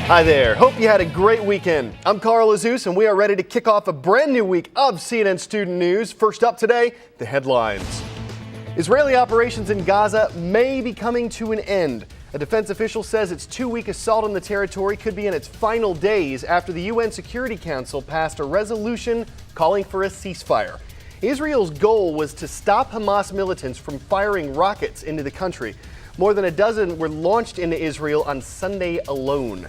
Hi there. Hope you had a great weekend. I'm Carl Azus, and we are ready to kick off a brand new week of CNN Student News. First up today, the headlines. Israeli operations in Gaza may be coming to an end. A defense official says its 2-week assault on the territory could be in its final days after the UN Security Council passed a resolution calling for a ceasefire. Israel's goal was to stop Hamas militants from firing rockets into the country. More than a dozen were launched into Israel on Sunday alone.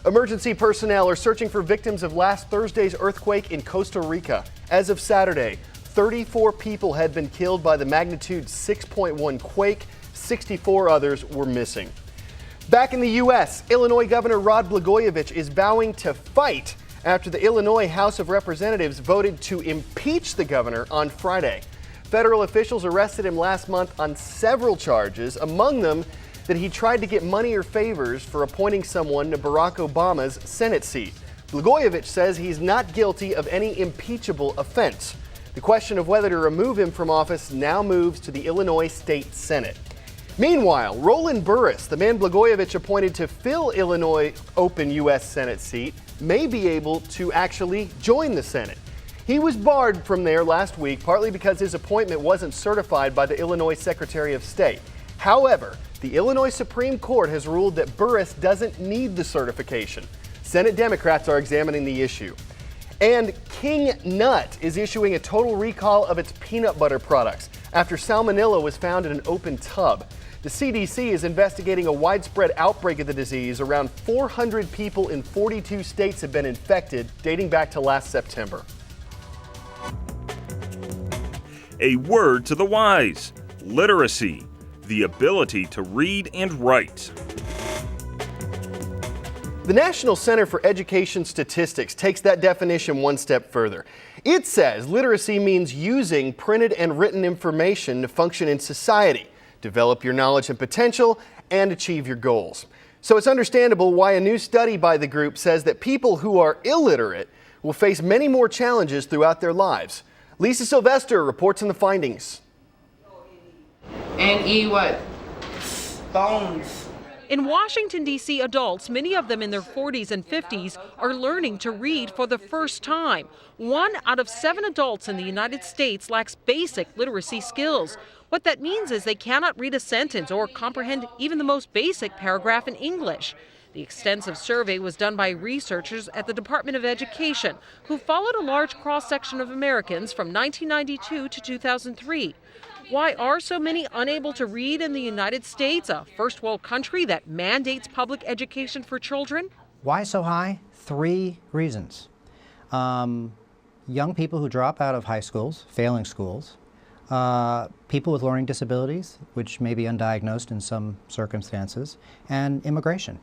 Emergency personnel are searching for victims of last Thursday's earthquake in Costa Rica. As of Saturday, 34 people had been killed by the magnitude 6.1 quake. 64 others were missing. Back in the U.S., Illinois Governor Rod Blagojevich is vowing to fight after the Illinois House of Representatives voted to impeach the governor on Friday. Federal officials arrested him last month on several charges, among them that he tried to get money or favors for appointing someone to Barack Obama's Senate seat. Blagojevich says he's not guilty of any impeachable offense. The question of whether to remove him from office now moves to the Illinois State Senate. Meanwhile, Roland Burris, the man Blagojevich appointed to fill Illinois' open U.S. Senate seat, may be able to actually join the Senate. He was barred from there last week, partly because his appointment wasn't certified by the Illinois Secretary of State. However, the Illinois Supreme Court has ruled that Burris doesn't need the certification. Senate Democrats are examining the issue. And King Nut is issuing a total recall of its peanut butter products after salmonella was found in an open tub. The CDC is investigating a widespread outbreak of the disease. Around 400 people in 42 states have been infected, dating back to last September. A word to the wise: literacy, the ability to read and write. The National Center for Education Statistics takes that definition one step further. It says literacy means using printed and written information to function in society, develop your knowledge and potential, and achieve your goals. So it's understandable why a new study by the group says that people who are illiterate will face many more challenges throughout their lives. Lisa Sylvester reports on the findings. And eat what? Bones. In Washington, D.C., adults, many of them in their 40s and 50s, are learning to read for the first time. 1 out of 7 adults in the United States lacks basic literacy skills. What that means is they cannot read a sentence or comprehend even the most basic paragraph in English. The extensive survey was done by researchers at the Department of Education, who followed a large cross-section of Americans from 1992 to 2003. Why are so many unable to read in the United States, a first world country that mandates public education for children? Why so high? 3 reasons. Young people who drop out of high schools, failing schools, people with learning disabilities, which may be undiagnosed in some circumstances, and immigration.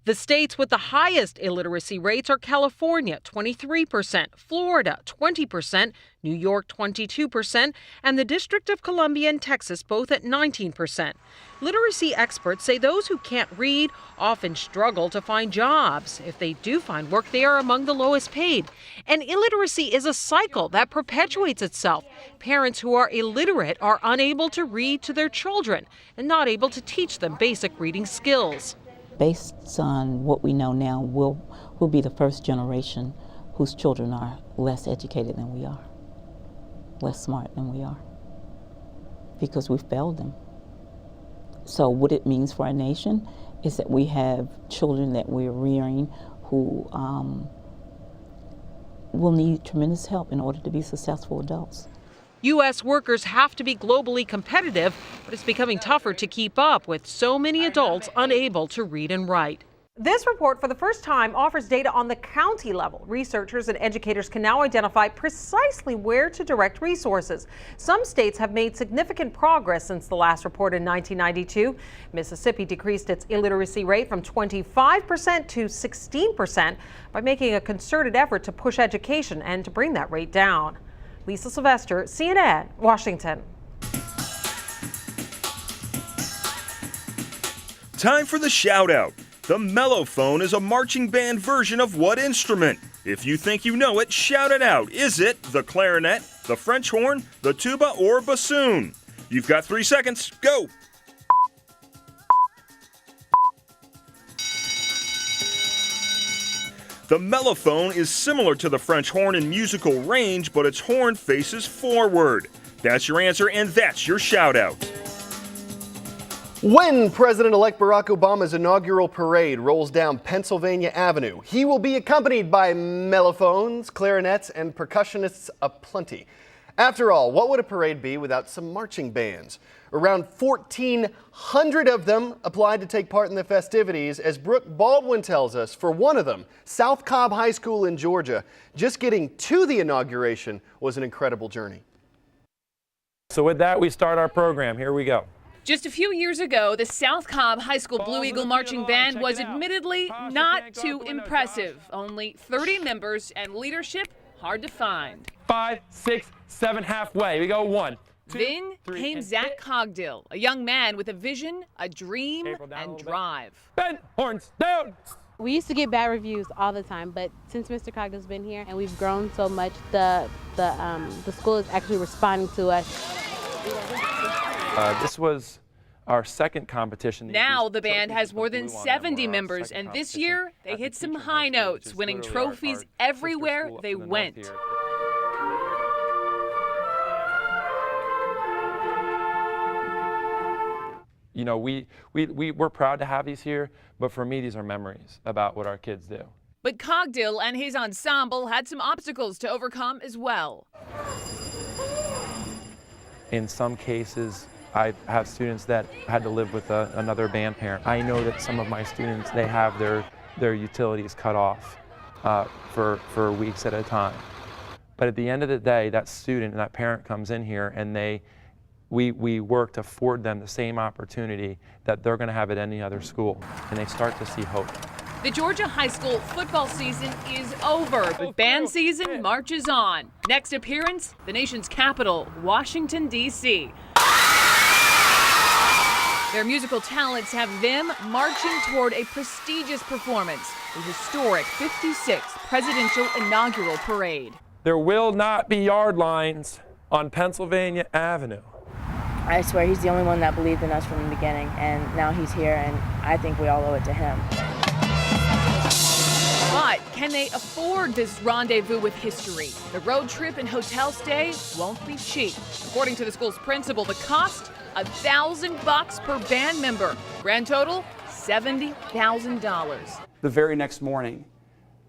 The states with the highest illiteracy rates are California, 23%, Florida, 20%, New York, 22%, and the District of Columbia and Texas, both at 19%. Literacy experts say those who can't read often struggle to find jobs. If they do find work, they are among the lowest paid. And illiteracy is a cycle that perpetuates itself. Parents who are illiterate are unable to read to their children and not able to teach them basic reading skills. Based on what we know now, we'll be the first generation whose children are less educated than we are, less smart than we are, because we failed them. So what it means for our nation is that we have children that we're rearing who will need tremendous help in order to be successful adults. U.S. workers have to be globally competitive, but it's becoming tougher to keep up with so many adults unable to read and write. This report, for the first time, offers data on the county level. Researchers and educators can now identify precisely where to direct resources. Some states have made significant progress since the last report in 1992. Mississippi decreased its illiteracy rate from 25% to 16% by making a concerted effort to push education and to bring that rate down. Lisa Sylvester, CNN, Washington. Time for the shout out. The mellophone is a marching band version of what instrument? If you think you know it, shout it out. Is it the clarinet, the French horn, the tuba, or bassoon? You've got 3 seconds. Go! The mellophone is similar to the French horn in musical range, but its horn faces forward. That's your answer, and that's your shout out. When President-elect Barack Obama's inaugural parade rolls down Pennsylvania Avenue, he will be accompanied by mellophones, clarinets, and percussionists aplenty. After all, what would a parade be without some marching bands? Around 1,400 of them applied to take part in the festivities, as Brooke Baldwin tells us. For one of them, South Cobb High School in Georgia, just getting to the inauguration was an incredible journey. So with that, we start our program. Here we go. Just a few years ago, the South Cobb High School Blue Eagle Marching Band was admittedly not too impressive. Only 30 members and leadership hard to find. 5, 6, 7, halfway. We go 1, 2, Then 3, came and Zach Cogdill, a young man with a vision, a dream, and drive. bend, horns down. We used to get bad reviews all the time, but since Mr. Cogdill's been here and we've grown so much, the school is actually responding to us. This was our second competition. Now the band has more than 70 members, and this year they hit some high notes, winning trophies everywhere they went. You know, we're proud to have these here, but for me, these are memories about what our kids do. But Cogdill and his ensemble had some obstacles to overcome as well. In some cases, I have students that had to live with another band parent. I know that some of my students, they have their utilities cut off for weeks at a time. But at the end of the day, that student and that parent comes in here and we work to afford them the same opportunity that they're going to have at any other school, and they start to see hope. The Georgia high school football season is over, but band season marches on. Next appearance, the nation's capital, Washington, D.C. Their musical talents have them marching toward a prestigious performance, the historic 56th presidential inaugural parade. There will not be yard lines on Pennsylvania Avenue. I swear he's the only one that believed in us from the beginning, and now he's here, and I think we all owe it to him. But can they afford this rendezvous with history? The road trip and hotel stay won't be cheap. According to the school's principal, the cost, $1,000 per band member. Grand total, $70,000. The very next morning,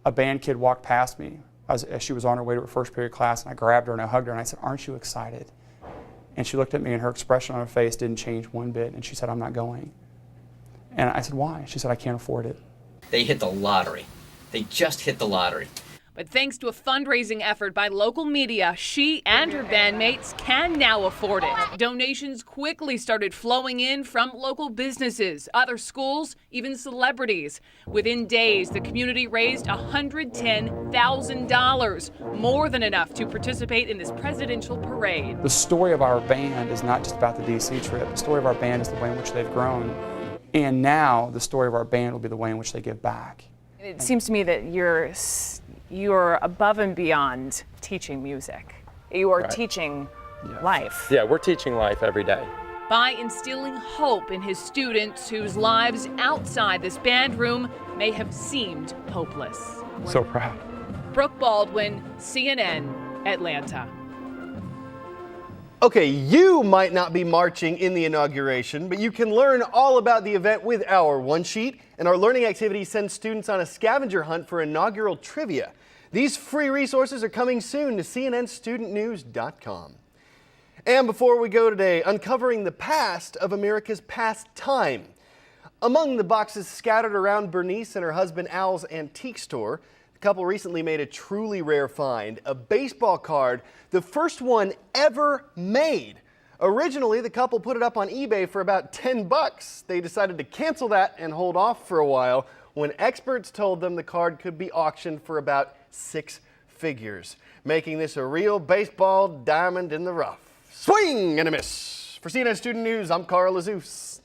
a band kid walked past me as she was on her way to her first period class, and I grabbed her and I hugged her and I said, "Aren't you excited?" And she looked at me and her expression on her face didn't change one bit, and she said, "I'm not going." And I said, "Why?" She said, "I can't afford it." They hit the lottery. They just hit the lottery. But thanks to a fundraising effort by local media, she and her bandmates can now afford it. Donations quickly started flowing in from local businesses, other schools, even celebrities. Within days, the community raised $110,000, more than enough to participate in this presidential parade. The story of our band is not just about the D.C. trip. The story of our band is the way in which they've grown. And now the story of our band will be the way in which they give back. It seems to me that you're above and beyond teaching music. You are teaching life. Yeah, we're teaching life every day. By instilling hope in his students whose lives outside this band room may have seemed hopeless. So proud. Brooke Baldwin, CNN, Atlanta. Okay, you might not be marching in the inauguration, but you can learn all about the event with our One Sheet, and our learning activity sends students on a scavenger hunt for inaugural trivia. These free resources are coming soon to cnnstudentnews.com. And before we go today, uncovering the past of America's pastime. Among the boxes scattered around Bernice and her husband Al's antique store, the couple recently made a truly rare find, a baseball card, the first one ever made. Originally, the couple put it up on eBay for about $10. They decided to cancel that and hold off for a while when experts told them the card could be auctioned for about 6 figures, making this a real baseball diamond in the rough. Swing and a miss. For CNN Student News, I'm Carl Azus.